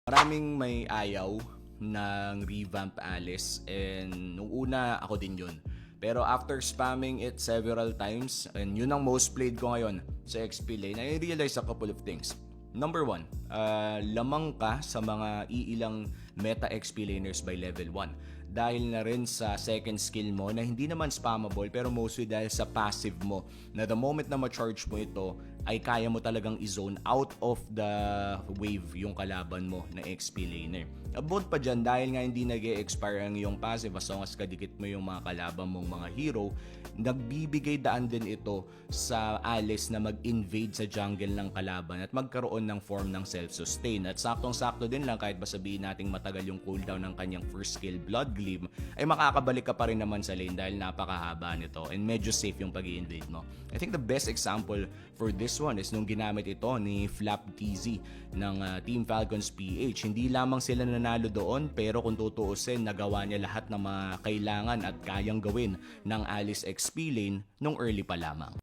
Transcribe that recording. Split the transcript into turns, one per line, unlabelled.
Maraming may ayaw ng revamp Alice and nung una ako din yun. Pero after spamming it several times, and yun ang most played ko ngayon sa XP lane, I realized a couple of things. Number one, lamang ka sa mga iilang meta XP laners by level 1. Dahil na rin sa second skill mo na hindi naman spammable pero mostly dahil sa passive mo na the moment na ma-charge mo ito ay kaya mo talagang i-zone out of the wave yung kalaban mo na XP laner. About pa dyan, dahil nga hindi nag-e-expire ang iyong passive as long as kadikit mo yung mga kalaban mong mga hero, nagbibigay daan din ito sa Alice na mag-invade sa jungle ng kalaban at magkaroon ng form ng self-sustain. At saktong-sakto din lang kahit ba sabihin nating matagal yung cooldown ng kanyang first skill Blood Gleam, ay makakabalik ka pa rin naman sa lane dahil napakahaba nito and medyo safe yung pag-i-invade mo. I think the best example for this one is nung ginamit ito ni Flap TZ ng Team Falcons PH. Hindi lamang sila nanalo doon pero kung tutuusin, nagawa niya lahat ng mga kailangan at kayang gawin ng Alice XP lane nung early pa lamang.